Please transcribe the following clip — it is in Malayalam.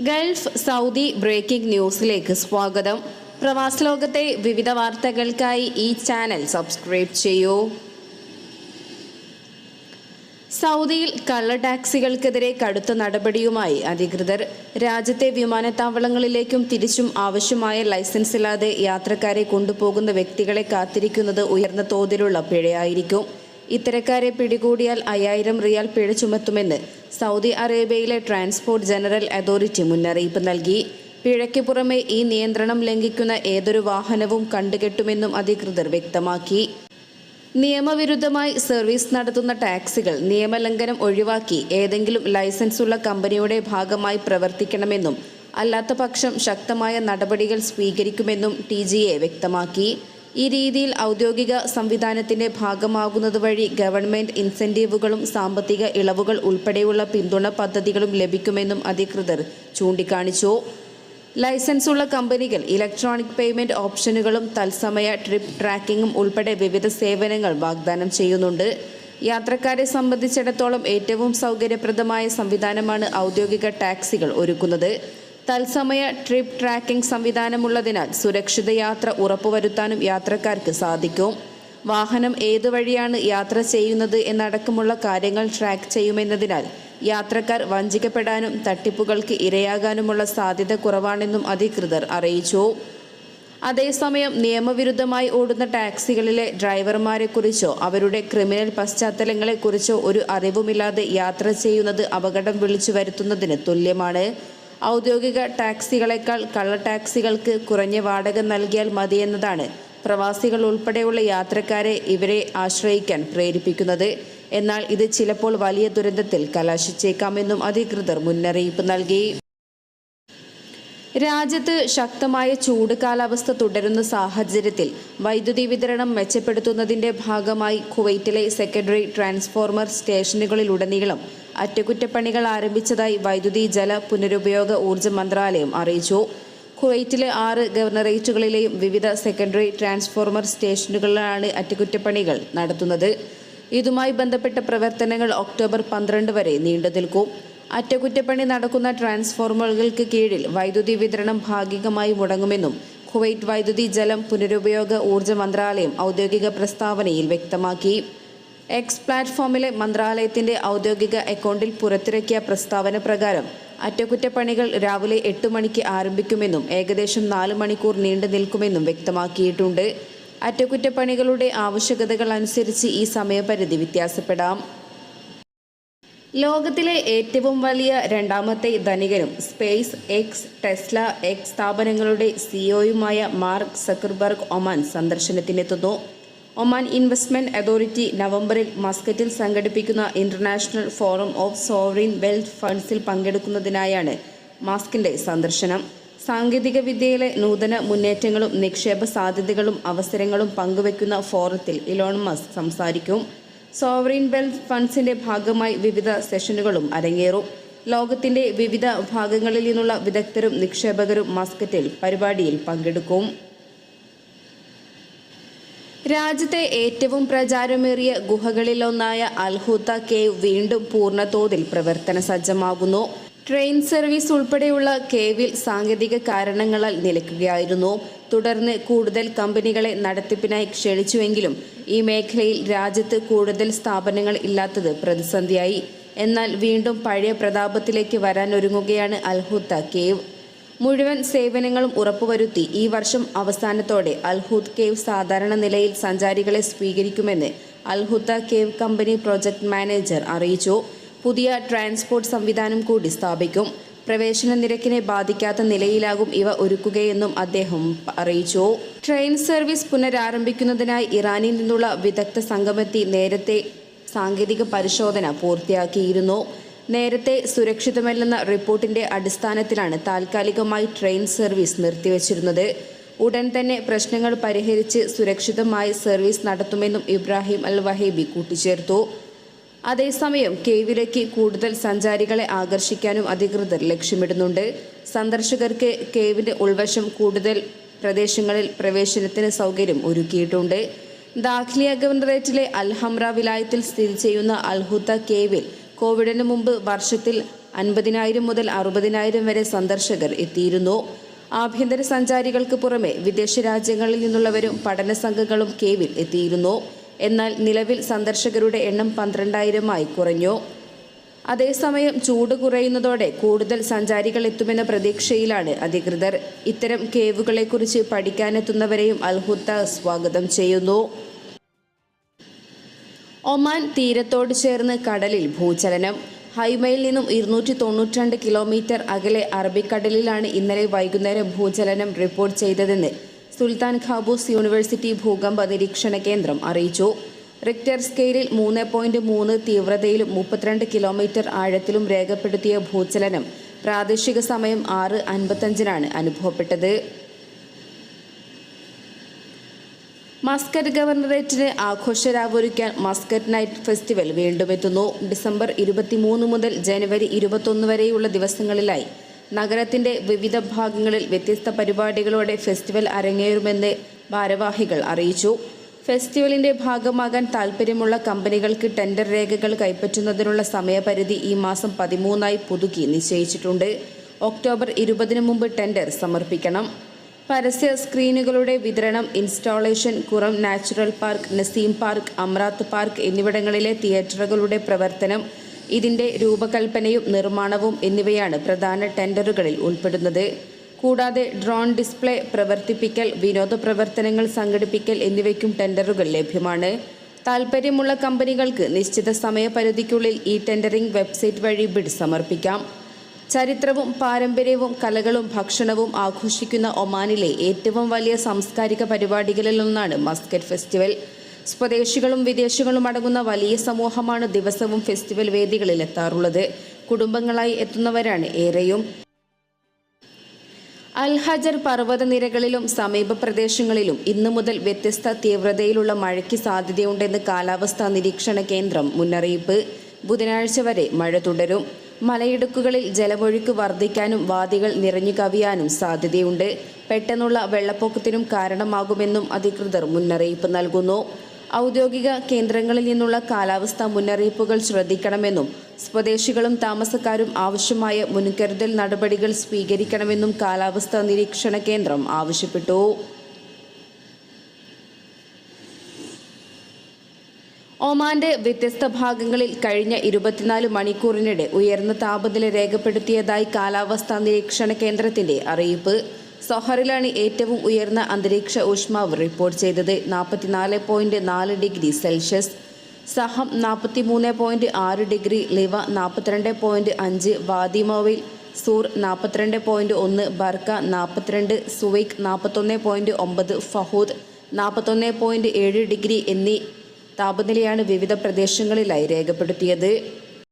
ഗൾഫ് സൗദി ബ്രേക്കിംഗ് ന്യൂസിലേക്ക് സ്വാഗതം. പ്രവാസ ലോകത്തെ വിവിധ വാർത്തകൾക്കായി ഈ ചാനൽ സബ്സ്ക്രൈബ് ചെയ്യൂ. സൗദിയിൽ കള്ള ടാക്സികൾക്കെതിരെ കടുത്ത നടപടിയുമായി അധികൃതർ. രാജ്യത്തെ വിമാനത്താവളങ്ങളിലേക്കും തിരിച്ചും ആവശ്യമായ ലൈസൻസ് ഇല്ലാതെ യാത്രക്കാരെ കൊണ്ടുപോകുന്ന വ്യക്തികളെ കാത്തിരിക്കുന്നത് ഉയർന്ന തോതിലുള്ള പിഴയായിരിക്കും. ഇത്തരക്കാരെ പിടികൂടിയാൽ 5000 റിയാൽ പിഴ ചുമത്തുമെന്ന് സൗദി അറേബ്യയിലെ ട്രാൻസ്പോർട്ട് ജനറൽ അതോറിറ്റി മുന്നറിയിപ്പ് നൽകി. പിഴയ്ക്ക് പുറമെ ഈ നിയന്ത്രണം ലംഘിക്കുന്ന ഏതൊരു വാഹനവും കണ്ടുകെട്ടുമെന്നും അധികൃതർ വ്യക്തമാക്കി. നിയമവിരുദ്ധമായി സർവീസ് നടത്തുന്ന ടാക്സികൾ നിയമലംഘനം ഒഴിവാക്കി ഏതെങ്കിലും ലൈസൻസുള്ള കമ്പനിയുടെ ഭാഗമായി പ്രവർത്തിക്കണമെന്നും അല്ലാത്ത പക്ഷം ശക്തമായ നടപടികൾ സ്വീകരിക്കുമെന്നും TGA വ്യക്തമാക്കി. ഈ രീതിയിൽ ഔദ്യോഗിക സംവിധാനത്തിന്റെ ഭാഗമാകുന്നത് വഴി ഗവൺമെന്റ് ഇൻസെന്റീവുകളും സാമ്പത്തിക ഇളവുകൾ ഉൾപ്പെടെയുള്ള പിന്തുണ പദ്ധതികളും ലഭിക്കുമെന്നും അധികൃതർ ചൂണ്ടിക്കാണിച്ചു. ലൈസൻസുള്ള കമ്പനികൾ ഇലക്ട്രോണിക് പേയ്മെന്റ് ഓപ്ഷനുകളും തത്സമയ ട്രിപ്പ് ട്രാക്കിംഗും ഉൾപ്പെടെ വിവിധ സേവനങ്ങൾ വാഗ്ദാനം ചെയ്യുന്നുണ്ട്. യാത്രക്കാരെ സംബന്ധിച്ചിടത്തോളം ഏറ്റവും സൗകര്യപ്രദമായ സംവിധാനമാണ് ഔദ്യോഗിക ടാക്സികൾ ഒരുക്കുന്നത്. തത്സമയ ട്രിപ്പ് ട്രാക്കിംഗ് സംവിധാനമുള്ളതിനാൽ സുരക്ഷിത യാത്ര ഉറപ്പുവരുത്താനും യാത്രക്കാർക്ക് സാധിക്കും. വാഹനം ഏതു വഴിയാണ് യാത്ര ചെയ്യുന്നത് എന്നടക്കമുള്ള കാര്യങ്ങൾ ട്രാക്ക് ചെയ്യുമെന്നതിനാൽ യാത്രക്കാർ വഞ്ചിക്കപ്പെടാനും തട്ടിപ്പുകൾക്ക് ഇരയാകാനുമുള്ള സാധ്യത കുറവാണെന്നും അധികൃതർ അറിയിച്ചു. അതേസമയം നിയമവിരുദ്ധമായി ഓടുന്ന ടാക്സികളിലെ ഡ്രൈവർമാരെക്കുറിച്ചോ അവരുടെ ക്രിമിനൽ പശ്ചാത്തലങ്ങളെക്കുറിച്ചോ ഒരു അറിവുമില്ലാതെ യാത്ര ചെയ്യുന്നത് അപകടം വിളിച്ചു വരുത്തുന്നതിന് തുല്യമാണ്. ഔദ്യോഗിക ടാക്സികളെക്കാൾ കള്ള ടാക്സികൾക്ക് കുറഞ്ഞ വാടക നൽകിയാൽ മതിയെന്നതാണ് പ്രവാസികൾ ഉൾപ്പെടെയുള്ള യാത്രക്കാരെ ഇവരെ ആശ്രയിക്കാൻ പ്രേരിപ്പിക്കുന്നത്. എന്നാൽ ഇത് ചിലപ്പോൾ വലിയ ദുരന്തത്തിൽ കലാശിച്ചേക്കാമെന്നും അധികൃതർ മുന്നറിയിപ്പ് നൽകി. രാജ്യത്ത് ശക്തമായ ചൂട് കാലാവസ്ഥ തുടരുന്ന സാഹചര്യത്തിൽ വൈദ്യുതി വിതരണം മെച്ചപ്പെടുത്തുന്നതിന്റെ ഭാഗമായി കുവൈറ്റിലെ സെക്കൻഡറി ട്രാൻസ്ഫോർമർ സ്റ്റേഷനുകളിലുടനീളം അറ്റകുറ്റപ്പണികൾ ആരംഭിച്ചതായി വൈദ്യുതി ജല പുനരുപയോഗ ഊർജ്ജ മന്ത്രാലയം അറിയിച്ചു. കുവൈറ്റിലെ 6 ഗവർണറേറ്റുകളിലെയും വിവിധ സെക്കൻഡറി ട്രാൻസ്ഫോർമർ സ്റ്റേഷനുകളിലാണ് അറ്റകുറ്റപ്പണികൾ നടത്തുന്നത്. ഇതുമായി ബന്ധപ്പെട്ട പ്രവർത്തനങ്ങൾ ഒക്ടോബർ 12 വരെ നീണ്ടുനിൽക്കും. അറ്റകുറ്റപ്പണി നടക്കുന്ന ട്രാൻസ്ഫോർമറുകൾക്ക് കീഴിൽ വൈദ്യുതി വിതരണം ഭാഗികമായി മുടങ്ങുമെന്നും കുവൈറ്റ് വൈദ്യുതി ജലം പുനരുപയോഗ ഊർജ്ജ മന്ത്രാലയം ഔദ്യോഗിക പ്രസ്താവനയിൽ വ്യക്തമാക്കി. എക്സ് പ്ലാറ്റ്ഫോമിലെ മന്ത്രാലയത്തിന്റെ ഔദ്യോഗിക അക്കൗണ്ടിൽ പുറത്തിറക്കിയ പ്രസ്താവന പ്രകാരം അറ്റകുറ്റപ്പണികൾ രാവിലെ 8 മണിക്ക് ആരംഭിക്കുമെന്നും ഏകദേശം 4 മണിക്കൂർ നീണ്ടു നിൽക്കുമെന്നും വ്യക്തമാക്കിയിട്ടുണ്ട്. അറ്റകുറ്റപ്പണികളുടെ ആവശ്യകതകൾ അനുസരിച്ച് ഈ സമയപരിധി വ്യത്യാസപ്പെടാം. ലോകത്തിലെ ഏറ്റവും വലിയ രണ്ടാമത്തെ ധനികനും സ്പേസ് എക്സ്, ടെസ്ല, എക്സ് സ്ഥാപനങ്ങളുടെ സിഇഒയുമായ മാർക്ക് സക്കർബർഗ് ഒമാൻ സന്ദർശനത്തിനെത്തുന്നു. ഒമാൻ ഇൻവെസ്റ്റ്മെന്റ് അതോറിറ്റി നവംബറിൽ മസ്കറ്റിൽ സംഘടിപ്പിക്കുന്ന international forum of sovereign wealth ഫണ്ട്സിൽ പങ്കെടുക്കുന്നതിനായാണ് മാസ്കിന്റെ സന്ദർശനം. സാങ്കേതിക വിദ്യയിലെ നൂതന മുന്നേറ്റങ്ങളും നിക്ഷേപ സാധ്യതകളും അവസരങ്ങളും പങ്കുവെക്കുന്ന ഫോറത്തിൽ ഇലോൺ മസ്ക് സംസാരിക്കും. സോവറിൻ വെൽത്ത് ഫണ്ട്സിന്റെ ഭാഗമായി വിവിധ സെഷനുകളും അരങ്ങേറും. ലോകത്തിന്റെ വിവിധ ഭാഗങ്ങളിൽ നിന്നുള്ള വിദഗ്ധരും നിക്ഷേപകരും മസ്കറ്റിൽ പരിപാടിയിൽ പങ്കെടുക്കും. രാജ്യത്തെ ഏറ്റവും പ്രചാരമേറിയ ഗുഹകളിലൊന്നായ അൽഹുത്ത കേവ് വീണ്ടും പൂർണ്ണതോതിൽ പ്രവർത്തന സജ്ജമാകുന്നു. ട്രെയിൻ സർവീസ് ഉൾപ്പെടെയുള്ള കേവിൽ സാങ്കേതിക കാരണങ്ങളാൽ നിലയ്ക്കുകയായിരുന്നു. തുടർന്ന് കൂടുതൽ കമ്പനികളെ നടത്തിപ്പിനായി ക്ഷണിച്ചുവെങ്കിലും ഈ മേഖലയിൽ രാജ്യത്ത് കൂടുതൽ സ്ഥാപനങ്ങൾ ഇല്ലാത്തത് പ്രതിസന്ധിയായി. എന്നാൽ വീണ്ടും പഴയ പ്രതാപത്തിലേക്ക് വരാനൊരുങ്ങുകയാണ് അൽഹുത്ത കേവ്. മുഴുവൻ സേവനങ്ങളും ഉറപ്പുവരുത്തി ഈ വർഷം അവസാനത്തോടെ അൽഹുത്ത് കേവ് സാധാരണ നിലയിൽ സഞ്ചാരികളെ സ്വീകരിക്കുമെന്ന് അൽഹുത്ത കേവ് കമ്പനി പ്രൊജക്ട് മാനേജർ അറിയിച്ചു. പുതിയ ട്രാൻസ്പോർട്ട് സംവിധാനം കൂടി സ്ഥാപിക്കും. പ്രവേശന നിരക്കിനെ ബാധിക്കാത്ത നിലയിലാകും ഇവ ഒരുക്കുകയെന്നും അദ്ദേഹം അറിയിച്ചു. ട്രെയിൻ സർവീസ് പുനരാരംഭിക്കുന്നതിനായി ഇറാനിൽ നിന്നുള്ള വിദഗ്ധ സംഘമെത്തി നേരത്തെ സാങ്കേതിക പരിശോധന പൂർത്തിയാക്കിയിരുന്നു. നേരത്തെ സുരക്ഷിതമല്ലെന്ന റിപ്പോർട്ടിന്റെ അടിസ്ഥാനത്തിലാണ് താൽക്കാലികമായി ട്രെയിൻ സർവീസ് നിർത്തിവച്ചിരുന്നത്. ഉടൻ തന്നെ പ്രശ്നങ്ങൾ പരിഹരിച്ച് സുരക്ഷിതമായി സർവീസ് നടത്തുമെന്നും ഇബ്രാഹിം അൽ വഹീബി കൂട്ടിച്ചേർത്തു. അതേസമയം കേവിലേക്ക് കൂടുതൽ സഞ്ചാരികളെ ആകർഷിക്കാനും അധികൃതർ ലക്ഷ്യമിടുന്നുണ്ട്. സന്ദർശകർക്ക് കേവിന്റെ ഉൾവശം കൂടുതൽ പ്രദേശങ്ങളിൽ പ്രവേശനത്തിന് സൗകര്യം ഒരുക്കിയിട്ടുണ്ട്. ദാഖ്ലിയ ഗവർണറേറ്റിലെ അൽ ഹംറ വിലായത്തിൽ സ്ഥിതി ചെയ്യുന്ന അൽഹുത്ത കേവിൽ കോവിഡിന് മുമ്പ് വർഷത്തിൽ 50,000 മുതൽ 60,000 വരെ സന്ദർശകർ എത്തിയിരുന്നു. ആഭ്യന്തര സഞ്ചാരികൾക്ക് പുറമെ വിദേശ രാജ്യങ്ങളിൽ നിന്നുള്ളവരും പഠന സംഘങ്ങളും കേവിൽ എത്തിയിരുന്നു. എന്നാൽ നിലവിൽ സന്ദർശകരുടെ എണ്ണം 12,000-ആയി കുറഞ്ഞു. അതേസമയം ചൂട് കുറയുന്നതോടെ കൂടുതൽ സഞ്ചാരികൾ എത്തുമെന്ന പ്രതീക്ഷയിലാണ് അധികൃതർ. ഇത്തരം കേവുകളെക്കുറിച്ച് പഠിക്കാനെത്തുന്നവരെയും അൽഹുദ്ദ സ്വാഗതം ചെയ്യുന്നു. ഒമാൻ തീരത്തോട് ചേർന്ന് കടലിൽ ഭൂചലനം. ഹൈമയിൽ നിന്നും 292 കിലോമീറ്റർ അകലെ അറബിക്കടലിലാണ് ഇന്നലെ വൈകുന്നേരം ഭൂചലനം റിപ്പോർട്ട് ചെയ്തതെന്ന് സുൽത്താൻ ഖാബൂസ് യൂണിവേഴ്സിറ്റി ഭൂകമ്പ നിരീക്ഷണ കേന്ദ്രം അറിയിച്ചു. റിക്ടർ സ്കെയിലിൽ 3.3 തീവ്രതയിലും 32 കിലോമീറ്റർ ആഴത്തിലും രേഖപ്പെടുത്തിയ ഭൂചലനം പ്രാദേശിക സമയം 6:55-നാണ് അനുഭവപ്പെട്ടത്. മസ്കറ്റ് ഗവർണറേറ്റിന് ആഘോഷരാവൊരുക്കാൻ മസ്കറ്റ് നൈറ്റ് ഫെസ്റ്റിവൽ വീണ്ടും എത്തുന്നു. ഡിസംബർ 23 മുതൽ ജനുവരി 21 വരെയുള്ള ദിവസങ്ങളിലായി നഗരത്തിന്റെ വിവിധ ഭാഗങ്ങളിൽ വ്യത്യസ്ത പരിപാടികളോടെ ഫെസ്റ്റിവൽ അരങ്ങേറുമെന്ന് ഭാരവാഹികൾ അറിയിച്ചു. ഫെസ്റ്റിവലിന്റെ ഭാഗമാകാൻ താൽപ്പര്യമുള്ള കമ്പനികൾക്ക് ടെൻഡർ രേഖകൾ കൈപ്പറ്റുന്നതിനുള്ള സമയപരിധി ഈ മാസം 13-ആയി പുതുക്കി നിശ്ചയിച്ചിട്ടുണ്ട്. ഒക്ടോബർ 20-ന് മുമ്പ് ടെൻഡർ സമർപ്പിക്കണം. പരസ്യ സ്ക്രീനുകളുടെ വിതരണം, installation, Qurum natural park, Naseem park, Amerat park എന്നിവിടങ്ങളിലെ തിയേറ്ററുകളുടെ പ്രവർത്തനം, ഇതിന്റെ രൂപകൽപ്പനയും നിർമ്മാണവും എന്നിവയാണ് പ്രധാന ടെൻഡറുകളിൽ ഉൾപ്പെടുന്നത്. കൂടാതെ ഡ്രോൺ ഡിസ്പ്ലേ പ്രവർത്തിപ്പിക്കൽ, വിനോദ പ്രവർത്തനങ്ങൾ സംഘടിപ്പിക്കൽ എന്നിവയ്ക്കും ടെൻഡറുകൾ ലഭ്യമാണ്. താൽപ്പര്യമുള്ള കമ്പനികൾക്ക് നിശ്ചിത സമയപരിധിക്കുള്ളിൽ ഈ ടെൻഡറിംഗ് വെബ്സൈറ്റ് വഴി ബിഡ് സമർപ്പിക്കാം. ചരിത്രവും പാരമ്പര്യവും കലകളും ഭക്ഷണവും ആഘോഷിക്കുന്ന ഒമാനിലെ ഏറ്റവും വലിയ സാംസ്കാരിക പരിപാടികളിലൊന്നാണ് മസ്കറ്റ് ഫെസ്റ്റിവൽ. സ്വദേശികളും വിദേശികളും അടങ്ങുന്ന വലിയ സമൂഹമാണ് ദിവസവും ഫെസ്റ്റിവൽ വേദികളിൽ എത്താറുള്ളത്. കുടുംബങ്ങളായി എത്തുന്നവരാണ് ഏറെയും. അൽ ഹജർ പർവ്വതനിരകളിലും സമീപ പ്രദേശങ്ങളിലും ഇന്നു മുതൽ വ്യത്യസ്ത തീവ്രതയിലുള്ള മഴയ്ക്ക് സാധ്യതയുണ്ടെന്ന് കാലാവസ്ഥാ നിരീക്ഷണ കേന്ദ്രം മുന്നറിയിപ്പ്. ബുധനാഴ്ച വരെ മഴ തുടരും. മലയിടുക്കുകളിൽ ജലമൊഴുക്ക് വർദ്ധിക്കാനും വാദികൾ നിറഞ്ഞു കവിയാനും സാധ്യതയുണ്ട്. പെട്ടെന്നുള്ള വെള്ളപ്പൊക്കത്തിനും കാരണമാകുമെന്നും അധികൃതർ മുന്നറിയിപ്പ് നൽകുന്നു. ഔദ്യോഗിക കേന്ദ്രങ്ങളിൽ നിന്നുള്ള കാലാവസ്ഥാ മുന്നറിയിപ്പുകൾ ശ്രദ്ധിക്കണമെന്നും സ്വദേശികളും താമസക്കാരും ആവശ്യമായ മുൻകരുതൽ നടപടികൾ സ്വീകരിക്കണമെന്നും കാലാവസ്ഥാ നിരീക്ഷണ കേന്ദ്രം ആവശ്യപ്പെട്ടു. ഒമാന്റെ വ്യത്യസ്ത ഭാഗങ്ങളിൽ കഴിഞ്ഞ 24 മണിക്കൂറിനിടെ ഉയർന്ന താപനില രേഖപ്പെടുത്തിയതായി കാലാവസ്ഥാ നിരീക്ഷണ കേന്ദ്രത്തിന്റെ അറിയിപ്പ്. സൊഹറിലാണ് ഏറ്റവും ഉയർന്ന അന്തരീക്ഷ ഊഷ്മാവ് റിപ്പോർട്ട് ചെയ്തത്, 44.4 degree Celsius. Saham 43.6 degree, ലിവ 42.5, വാദിമോവിൽ സൂർ 42.1, Barka 42, സുവൈക്ക് 41.9, Fahud 41.7 degree എന്നീ താപനിലയാണ് വിവിധ പ്രദേശങ്ങളിലായി രേഖപ്പെടുത്തിയത്.